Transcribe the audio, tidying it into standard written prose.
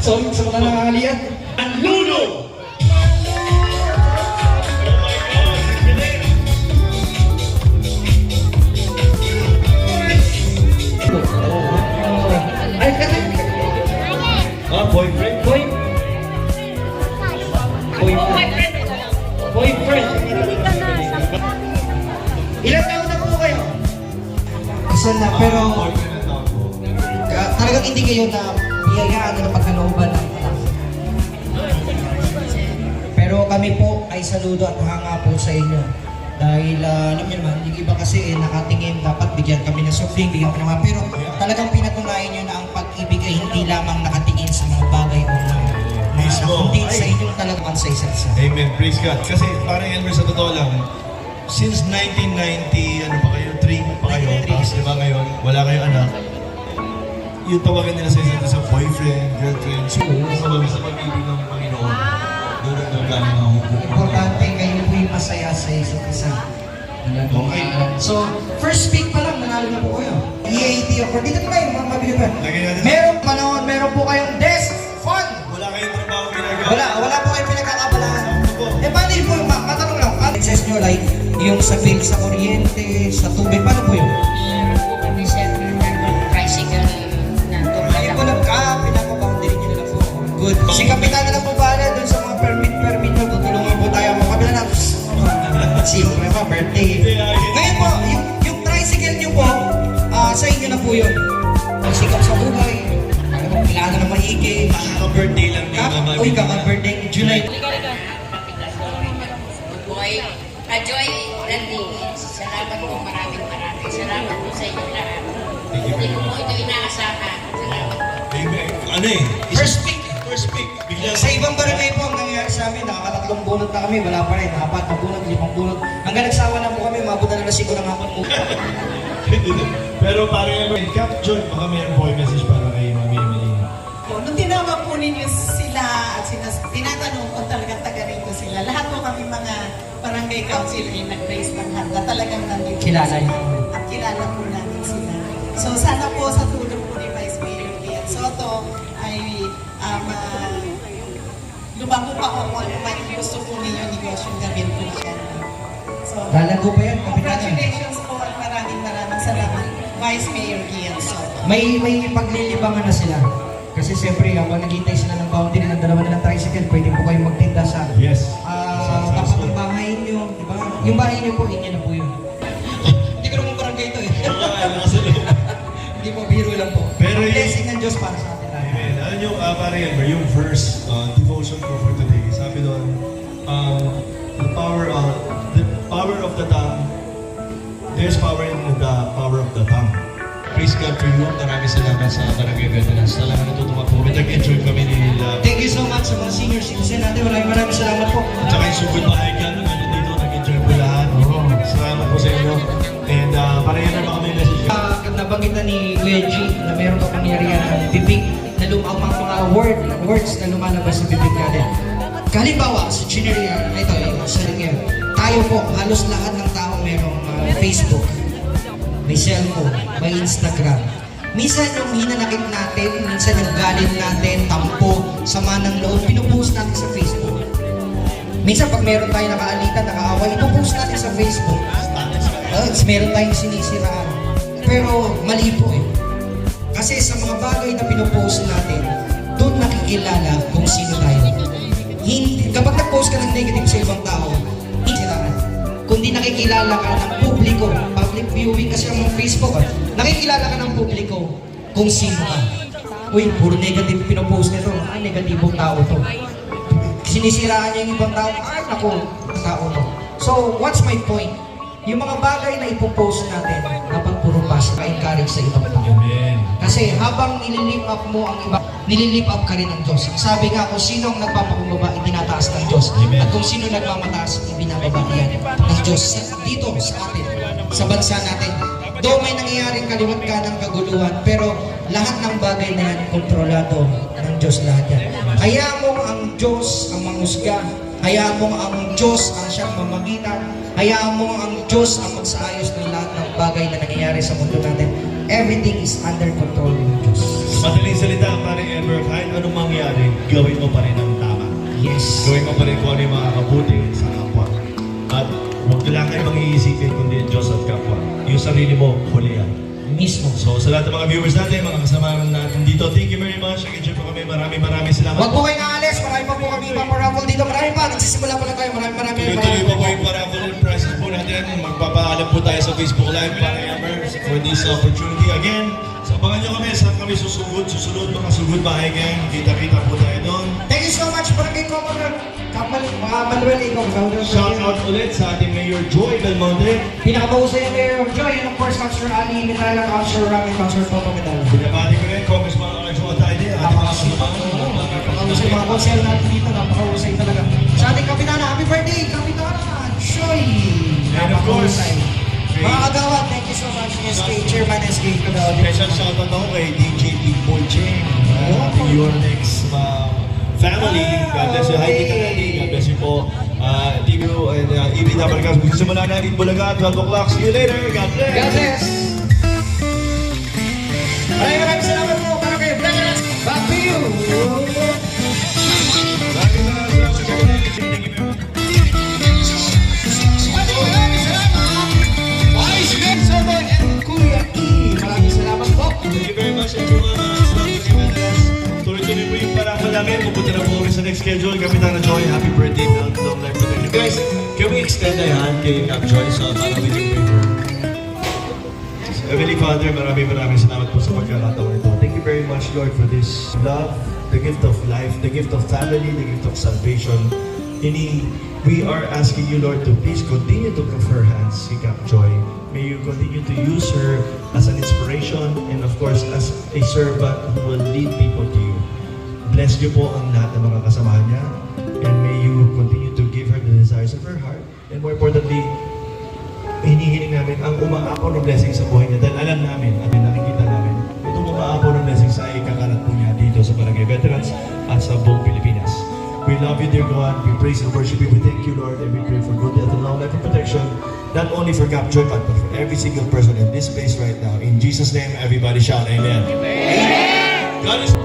Solid sa mga nangalian. Ang lulo! Ay, kasi. Boyfriend? Boyfriend. Ilan taon na po kayo? Isa na, pero talagang hindi kayo na biyayaan na pagkalooban ng anak. Pero kami po ay saludo at hanga po sa inyo. Dahil alam niyo naman, yung iba kasi nakatingin, dapat bigyan kami ng softing, bigyan kami naman. Pero talagang pinatunayan nyo na ang pag-ibig ay hindi lamang nakatingin sa mga bagay o mga kundi sa inyong talagang sa isa't isa. Amen. Praise God. Kasi parang Elmer, sa totoo lang, since 1990, ano pa kayo, 3 pa kayo, tapos diba ngayon, wala kayong anak, yung tawagan nila sa isa't isa, boyfriend, girlfriend, so, sa pag-ibig ng Panginoon, doon ang galing ang hukuman. Importante kayo po yung masaya sa isa't isa. Okay. So, first pick pa lang, nanalo na po kayo. EAT offer. Dito na tayo, mga mabili ba? Lagyan natin. Merong panahon, meron po kayong desk fund. Wala kayong trabaho ginagawa. Wala po kayong pinagkakabalahan. Ano po? Paano yun po, matanong lang, ano access nyo, like, yung sa bill sa kuryente, sa tubig, paano po yun? Kami sir, tricycle na Kayo po lang, pinapaboundary nyo na lang po. Good. Si Kapitan na lang po pala, dun sa mga permit nyo, tutulungan po tayo mga kabila na, siyempre pa, birthday. Ngayon po, yung tricycle nyo po, sa inyo na po yun. Sikap sa buhay, kailangan na maigi. Kaka-birthday lang ni Mama. Uy, kaka-birthday ni July. Boy, Joy Randy, salamat po, maraming salamat po sa inyo lahat. Hindi ko po ito inaasahan. Salamat po. Amen. Ano eh? First pick. Bigla Sa ibang barangay po, ang nangyayari sa amin, nakakatatlong bunot na kami, wala pa rin, 4 na bunot, 5 bunot. Hanggang nagsawa na po kami, mabot na siguro ng hapon mo. Pero parang naman, Cap John, baka mayroon po yung message para kay Mami Emily. Nung tinawag po ninyo sila at tinatanong ko talagang taga rito sila. Lahat po kami mga barangay council ay nag-raise ng hand na talagang nandito. Kilala niyo. At kilala po namin sila. So sana po sa tulong po ni Vice Mayor Kian Soto ay lumago pa ko kung ano man yung gusto po ninyo negosyo gawin po siya. So, Lalago pa yan, Kapitan. congratulations po at maraming salamat Vice Mayor Kian Soto. May paglilibangan na sila. Kasi siyempre, habang naghintay sila ng boundary ng dalawa nilang tricycle, pwede po kayong magtinda sa Yes. tapat ng bahay niyo, di ba? Yung bahay niyo po, inyo na po yun. Hindi ko naman barangay ito eh. Hindi po, biro lang po. Pero Ang yung- blessing ng Diyos para sa atin. Amen. Alam nyo, parang Elmer, yung verse, devotion ko for today, sabi doon, the power of the tongue, there's power in the power of the tongue. Praise God for you. Maraming salamat sa Barangay Veterans. Talagang natutuwa po. Nag-enjoy kami ni Thank you so much sa mga senior citizen natin. Maraming salamat po. at saka yung sugod bahay ka naman dito. Nag-enjoy po lahat. Salamat po sa inyo. And parang yan naman kami message. Nabanggit na ni Kuya G na mayroon pa pangyarihan ng bibig na mga words na lumalabas sa bibig natin. Halimbawa, sa Chineria, ito, sa Lingyer, tayo po, halos lahat ng tao mayroong Facebook, may cellphone, may Instagram. Minsan yung hinanakit natin, minsan yung galit natin, tampo, sama ng loob, pinupost natin sa Facebook. Minsan pag meron tayo nakaalitan, nakaaway, ipopost natin sa Facebook. Meron tayong sinisiraan. Pero mali po eh. Kasi sa mga bagay na pinupost natin, doon nakikilala kung sino tayo. Kapag nag-post ka ng negative sa ibang tao, hindi siraan. Kundi nakikilala ka ng publiko, public viewing kasi ang mga Facebook, nakikilala ka ng publiko kung sino ka. Uy, puro negative pinopost nito. Ay, negatibong tao to. Sinisiraan niya yung ibang tao. Ay, naku, tao to. So, what's my point? Yung mga bagay na ipopost natin, dapat puro positive, encourage sa ibang tao. Amen. Kasi habang nililip up mo ang iba, nililip up ka rin ng Diyos. Sabi nga, kung sino ang nagpapakumbaba, itinataas ng Diyos. Amen. At kung sino nagmamataas, ibinababa yan ng Diyos. Dito, sa atin, sa bansa natin. Though may nangyayaring kaliwat ka ng kaguluhan, pero lahat ng bagay na yan, kontrolado ng Diyos lahat yan. Hayaan mo ang Diyos ang mangusga. Hayaan mo ang Diyos ang siyang mamagitan. Hayaan mo ang Diyos ang magsaayos ng lahat ng bagay na nangyayari sa mundo natin. Everything is under control ng Diyos. Madaling salita, parang Elmer, kahit anong mangyayari mangyari, gawin mo pa rin ang tama. Yes. Gawin mo pa rin kung ano yung makakabuti sa kapwa. At huwag na lang kayo mag-iisipin kundi ang Diyos at kapwa. Yung sarili mo, huli yan. Mismo. So sa lahat ng mga viewers natin, mga kasama natin dito, thank you very much. Nag-enjoy po kami. Maraming salamat. Huwag po kayong aalis. Marami pa po kami ipaparaffle dito. Marami pa. Nagsisimula pa lang tayo. Maraming Tuloy-tuloy pa po yung paraffle and prizes po natin. Magpapaalam po tayo sa Facebook Live para for this opportunity again. So abangan nyo kami saan kami susunod mga sugod bahay gang. Kita-kita po tayo doon. Thank you so much for kay Commander Manuel Ikaw. Shout out ulit sa ating Mayor Joy Belmonte. Pinakabahusay ang Mayor of Joy. And of course, Councilor Ali Mitala, Councilor Rami, Councilor Toto Medal. Binabati ko rin, Congressman Arjo Atayde, ating mga kasamahan. Napakahusay mga konsel natin dito. Napakahusay talaga. Sa ating Kapitana, happy birthday, Kapitana Joy! And of course, Mga kagawad, thank you so much, SK, Chairman SK Kagawad. special shout out ako kay DJ Big Boy Cheng, ating Euronext family. God bless you. Hi, Tita Nati. God bless you po. TV and EB Dabargas. Magsisimula na in Bulaga, 12 o'clock. See you later. God bless. God bless! Maraming salamat po para kay Bless! Back to you! Maraming salamat sa mga natin. Thank you very much. Maraming salamat! Vice Benson and Kuya E! Maraming salamat po! Thank you very much everyone. Tuloy-tuloy po yung paraffle namin. Pupunta na po kami sa next schedule. Kapitana Joy, happy birthday. Long life to you guys. Can we extend a hand kay Cap Joy sa para we can pray for her? Heavenly Father, maraming salamat po sa pagkakataon ito. Thank you very much, Lord, for this love, the gift of life, the gift of family, the gift of salvation. We are asking you, Lord, to please continue to give her hands, si Cap Joy. May you continue to use her as an inspiration and of course as a servant who will lead people to you. Bless niyo po ang lahat ng mga kasamahan niya and may you continue to give her the desires of her heart and more importantly, hinihiling namin ang umaapaw ng blessing sa buhay niya dahil alam namin at nakikita namin itong umaapaw ng blessing sa ikakalat po niya dito sa Barangay Veterans at sa buong Pilipinas. We love you, dear God. We praise and worship you. We thank you, Lord, and we pray for good health and long life and protection, not only for Cap Joy, but for every single person in this place right now. In Jesus' name, everybody shout, Amen. Amen. God is